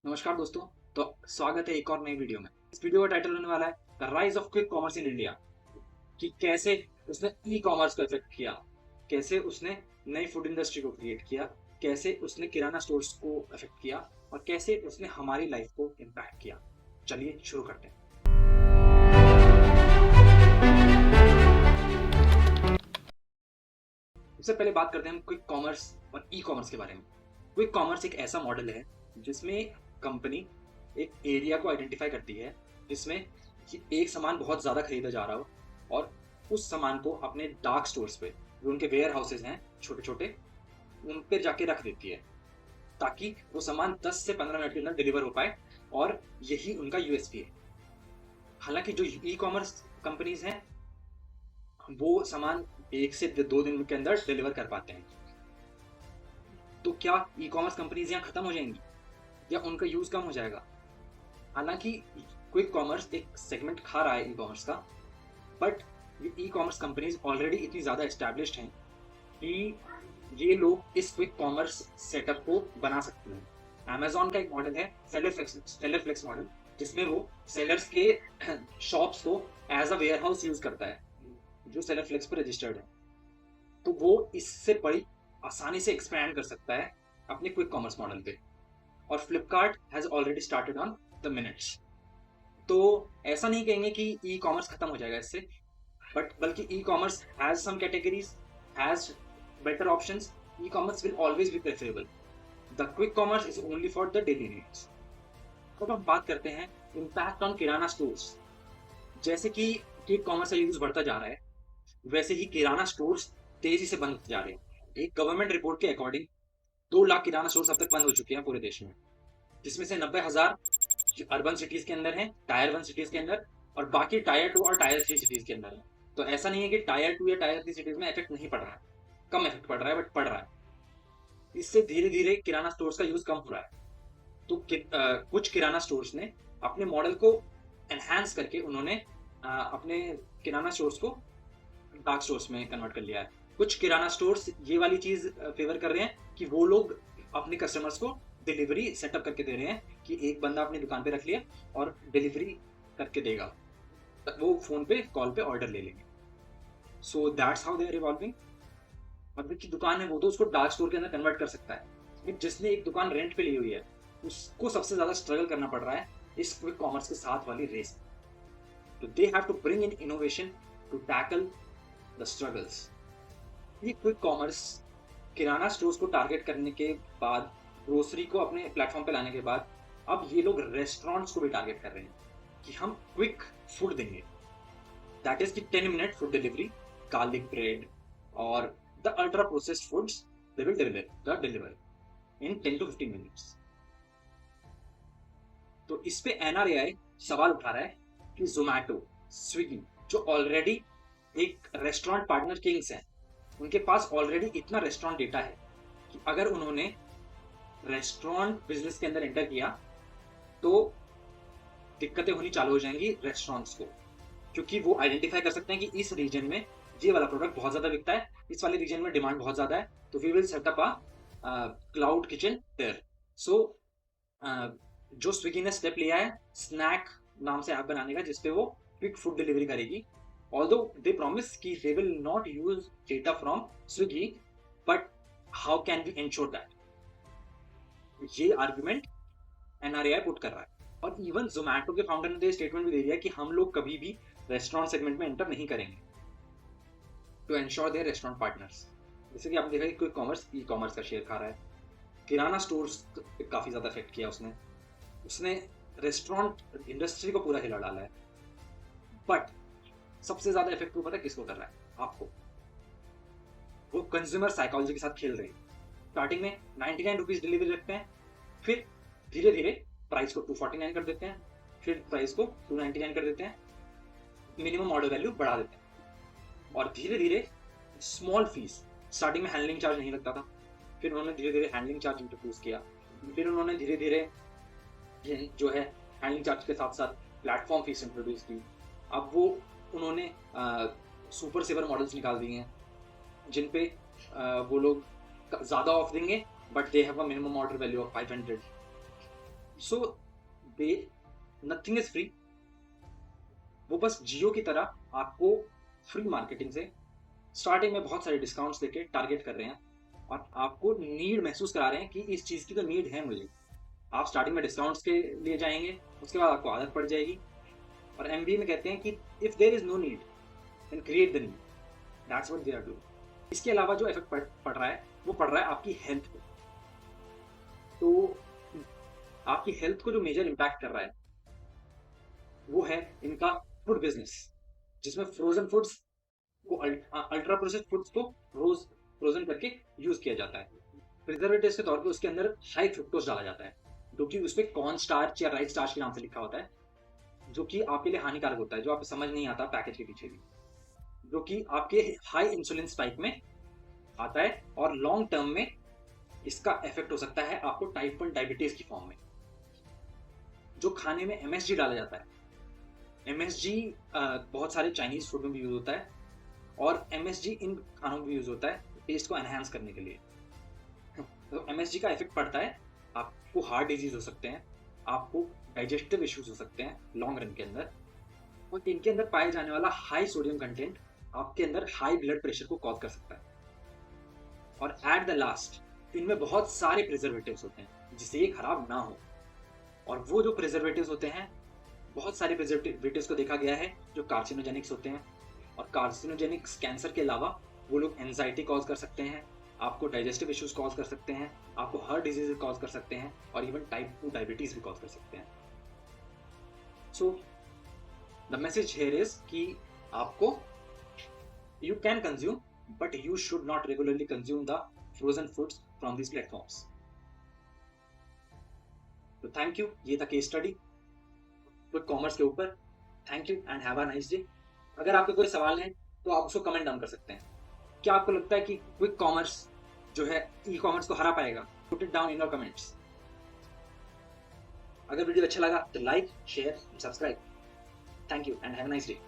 नमस्कार दोस्तों। तो स्वागत है एक और नई वीडियो में। इस वीडियो का टाइटल होने वाला है the rise of quick commerce in India. कि कैसे उसने ई कॉमर्स को इफेक्ट किया, कैसे उसने नई फूड इंडस्ट्री को क्रिएट किया, कैसे उसने किराना स्टोर्स को इफेक्ट किया और कैसे उसने हमारी लाइफ को इम्पैक्ट किया। चलिए शुरू करते हैं। सबसे पहले बात करते हैं हम क्विक कॉमर्स और ई कॉमर्स के बारे में। क्विक कॉमर्स एक ऐसा मॉडल है जिसमें कंपनी एक एरिया को आइडेंटिफाई करती है जिसमें एक सामान बहुत ज़्यादा खरीदा जा रहा हो और उस सामान को अपने डार्क स्टोर्स पे, जो उनके वेयर हाउसेज हैं छोटे छोटे, उन पे जाके रख देती है ताकि वो सामान 10 से 15 मिनट के अंदर डिलीवर हो पाए। और यही उनका यूएसपी है। हालांकि जो ई कॉमर्स कंपनीज हैं वो सामान 1 से 2 दिन के अंदर डिलीवर कर पाते हैं। तो क्या ई कॉमर्स कंपनीज यहाँ खत्म हो जाएंगी या उनका यूज कम हो जाएगा? हालांकि क्विक कॉमर्स एक सेगमेंट खा रहा है ई कॉमर्स का, बट ये ई कॉमर्स कंपनीज ऑलरेडी इतनी ज़्यादा एस्टैब्लिश्ड हैं कि ये लोग इस क्विक कॉमर्स सेटअप को बना सकते हैं। अमेजॉन का एक मॉडल है सेलर फ्लेक्स मॉडल, जिसमें वो सेलर्स के शॉप्स को as a warehouse use करता है जो सेलर फ्लेक्स पर रजिस्टर्ड है। तो वो इससे बड़ी आसानी से एक्सपैंड कर सकता है अपने क्विक कॉमर्स मॉडल पे। और Flipkart has already started on the minutes. तो ऐसा नहीं कहेंगे कि ई कॉमर्स खत्म हो जाएगा इससे, बट बल्कि e commerce has some categories, has better options. E commerce will always be preferable. The quick commerce is only for the daily needs. अब हम बात करते हैं इम्पैक्ट ऑन किराना स्टोर्स। जैसे कि क्विक कॉमर्स का यूज बढ़ता जा रहा है, वैसे ही किराना स्टोर्स तेजी से बंद होते जा रहे हैं। एक गवर्नमेंट रिपोर्ट के अकॉर्डिंग 2 लाख किराना स्टोर्स अब तक बंद हो चुके हैं पूरे देश में, जिसमें से 90,000 अर्बन सिटीज के अंदर है, टायर 1 सिटीज के अंदर, और बाकी टायर 2 और टायर 3 सिटीज के अंदर है। तो ऐसा नहीं है कि टायर 2 या टायर 3 सिटीज में इफेक्ट नहीं पड़ रहा है, कम इफेक्ट पड़ रहा है, बट पड़ रहा है। इससे धीरे धीरे किराना स्टोर्स का यूज कम हो रहा है। तो कुछ किराना स्टोर्स ने अपने मॉडल को एनहांस करके उन्होंने अपने किराना स्टोर्स को डार्क स्टोर्स में कन्वर्ट कर लिया है। कुछ किराना स्टोर्स ये वाली चीज फेवर कर रहे हैं कि वो लोग अपने कस्टमर्स को डिलीवरी सेटअप करके दे रहे हैं कि एक बंदा अपनी दुकान पे रख लिया और डिलीवरी करके देगा, वो फोन पे कॉल पे ऑर्डर ले लेंगे। So that's how they are evolving. मतलब की दुकान है वो तो उसको डार्क स्टोर के अंदर कन्वर्ट कर सकता है, लेकिन जिसने एक दुकान रेंट पे ली हुई है उसको सबसे ज्यादा स्ट्रगल करना पड़ रहा है इस क्विक कॉमर्स के साथ वाली रेस। तो they have to bring in innovation to tackle the struggles. ये क्विक कॉमर्स किराना स्टोर्स को टारगेट करने के बाद, ग्रोसरी को अपने प्लेटफॉर्म पे लाने के बाद, अब ये लोग रेस्टोरेंट्स को भी टारगेट कर रहे हैं कि हम क्विक फूड देंगे। दैट इज कि 10 minute food delivery, garlic bread और the ultra processed foods they will deliver in 10 to 15 minutes. तो इस पे एनआरएआई सवाल उठा रहा है कि जोमैटो, स्विगी, जो ऑलरेडी एक रेस्टोरेंट पार्टनर किंग्स हैं, उनके पास ऑलरेडी इतना रेस्टोरेंट डेटा है कि अगर उन्होंने रेस्टोरेंट बिजनेस के अंदर एंटर किया तो दिक्कतें होनी चालू हो जाएंगी रेस्टोरेंट्स को, क्योंकि वो आइडेंटिफाई कर सकते हैं कि इस रीजन में ये वाला प्रोडक्ट बहुत ज्यादा बिकता है, इस वाले रीजन में डिमांड बहुत ज्यादा है, तो we will setup a cloud kitchen there. So जो स्विगी ने स्टेप लिया है स्नैक नाम से ऐप बनाने का, जिसपे वो क्विक फूड डिलीवरी करेगी। Although they promise कि they will not use data from Swiggy, but how can we ensure that? ये आर्गुमेंट एनआरएआई पुट कर रहा है। और इवन जोमैटो के फाउंडर ने स्टेटमेंट भी दे दिया कि हम लोग कभी भी रेस्टोरेंट सेगमेंट में एंटर नहीं करेंगे to ensure their restaurant partners. जैसे कि आपने देखा कि क्विक कॉमर्स ई कॉमर्स का शेयर खा रहा है, किराना स्टोर्स पे काफी ज्यादा इफेक्ट किया उसने उसने रेस्टोरेंट इंडस्ट्री को पूरा हिला डाला है। बट सबसे ज्यादा इफेक्ट वो पता है किसको कर रहा है? आपको। वो कंज्यूमर साइकोलॉजी के साथ खेल रहे हैं। स्टार्टिंग में 99 रुपीज डिलीवरी रखते हैं, फिर धीरे धीरे प्राइस को 249 कर देते हैं, फिर प्राइस को 299 कर देते हैं, मिनिमम ऑर्डर वैल्यू बढ़ा देते हैं, और धीरे धीरे स्मॉल फीस, स्टार्टिंग में हैंडलिंग चार्ज नहीं लगता था, फिर उन्होंने धीरे धीरे हैंडलिंग चार्ज इंट्रोड्यूस किया, फिर उन्होंने धीरे धीरे जो है हैंडलिंग चार्ज के साथ साथ प्लेटफॉर्म फीस इंट्रोड्यूस की। अब वो उन्होंने सुपर सेवर मॉडल्स निकाल दिए हैं जिन पे वो लोग ज़्यादा ऑफ देंगे but they have a minimum order value of 500। So they nothing is free. वो बस जियो की तरह आपको फ्री मार्केटिंग से स्टार्टिंग में बहुत सारे डिस्काउंट्स देके टारगेट कर रहे हैं और आपको नीड महसूस करा रहे हैं कि इस चीज़ की तो नीड है मुझे। आप स्टार्टिंग में डिस्काउंट्स के लिए जाएंगे, उसके बाद आपको आदत पड़ जाएगी। और एमबीए में कहते हैं कि if there is no need then create the need, that's what they are doing. इसके अलावा जो इफेक्ट पड़ रहा है वो पड़ रहा है आपकी हेल्थ पे। तो आपकी हेल्थ को जो मेजर इम्पैक्ट कर रहा है वो है इनका फूड बिजनेस, जिसमें फ्रोजन फूड्स को अल्ट्रा प्रोसेस्ड फूड्स को रोज फ्रोजन करके यूज किया जाता है। प्रिजर्वेटिव के तौर पे उसके अंदर हाई फ्रुक्टोज डाला जाता है, जो कि उस पर कॉर्न स्टार्च या राइस स्टार्च के नाम से लिखा होता है, जो कि आपके लिए हानिकारक होता है, जो आपको समझ नहीं आता पैकेज के पीछे भी, जो कि आपके हाई इंसुलिन स्पाइक में आता है और लॉन्ग टर्म में इसका इफेक्ट हो सकता है आपको टाइप 1 डायबिटीज की फॉर्म में। जो खाने में एमएसजी डाला जाता है, एमएसजी बहुत सारे चाइनीज फूड में भी यूज होता है और एमएसजी इन खानों में भी यूज होता है टेस्ट को एनहांस करने के लिए। तो एमएसजी का इफेक्ट पड़ता है, आपको हार्ट डिजीज हो सकते हैं, आपको डाइजेस्टिव इश्यूज हो सकते हैं लॉन्ग रन के अंदर। और इनके अंदर पाए जाने वाला हाई सोडियम कंटेंट आपके अंदर हाई ब्लड प्रेशर को कॉज कर सकता है। और एट द लास्ट इनमें बहुत सारे प्रिजर्वेटिव्स होते हैं जिससे ये खराब ना हो। और वो जो प्रिजर्वेटिव्स होते हैं, बहुत सारे प्रिजर्वेटिव्स को देखा गया है जो कार्सिनोजेनिक्स होते हैं। और कार्सिनोजेनिक्स कैंसर के अलावा वो लोग एंजाइटी कॉज कर सकते हैं, आपको डाइजेस्टिव इश्यूज कॉज कर सकते हैं, आपको हार्ट डिजीज कॉज कर सकते हैं और इवन टाइप 2 डायबिटीज भी कॉज कर सकते हैं। So the message here is कि आपको you can consume but you should not regularly consume the frozen foods from this platforms. तो थैंक यू, ये था केस स्टडी क्विक कॉमर्स के ऊपर। Thank you and have a nice day. अगर आपके कोई सवाल हैं तो आप उसको कमेंट डाउन कर सकते हैं। क्या आपको लगता है कि क्विक कॉमर्स जो है ई कॉमर्स को हरा पाएगा? Put it down in your comments. अगर वीडियो अच्छा लगा तो like, share, subscribe. Thank you and have a nice day.